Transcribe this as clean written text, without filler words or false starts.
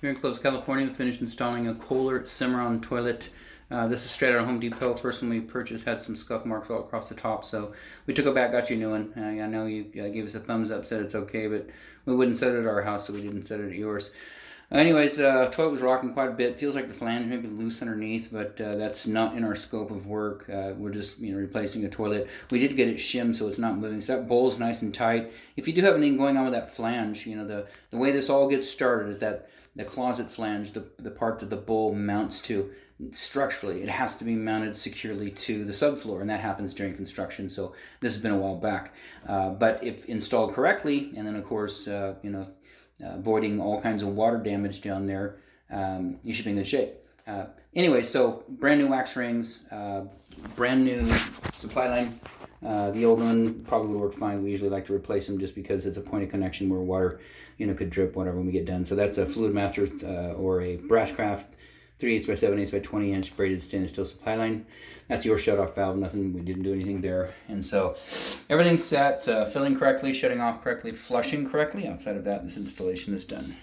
Here in Clovis, California, we finished installing a Kohler Cimarron toilet. This is straight out of Home Depot. First one we purchased had some scuff marks all across the top, so we took it back, got you a new one. I know you gave us a thumbs up, said it's okay, but we wouldn't set it at our house, so we didn't set it at yours. Anyways, toilet was rocking quite a bit. Feels like the flange may be loose underneath, but that's not in our scope of work. We're just replacing a toilet. We did get it shimmed so it's not moving. So that bowl is nice and tight. If you do have anything going on with that flange, the way this all gets started is that the closet flange, the part that the bowl mounts to, structurally, it has to be mounted securely to the subfloor, and that happens during construction. So this has been a while back. But if installed correctly, and then of course, avoiding all kinds of water damage down there, you should be in good shape. Anyway, so brand new wax rings, brand new supply line. The old one probably would work fine. We usually like to replace them just because it's a point of connection where water, could drip whatever when we get done. So that's a Fluid Master or a Brasscraft 3/8 by 7/8 by 20 inch braided stainless steel supply line. That's your shutoff valve. Nothing. We didn't do anything there. And so everything's set, filling correctly, shutting off correctly, flushing correctly. Outside of that, this installation is done.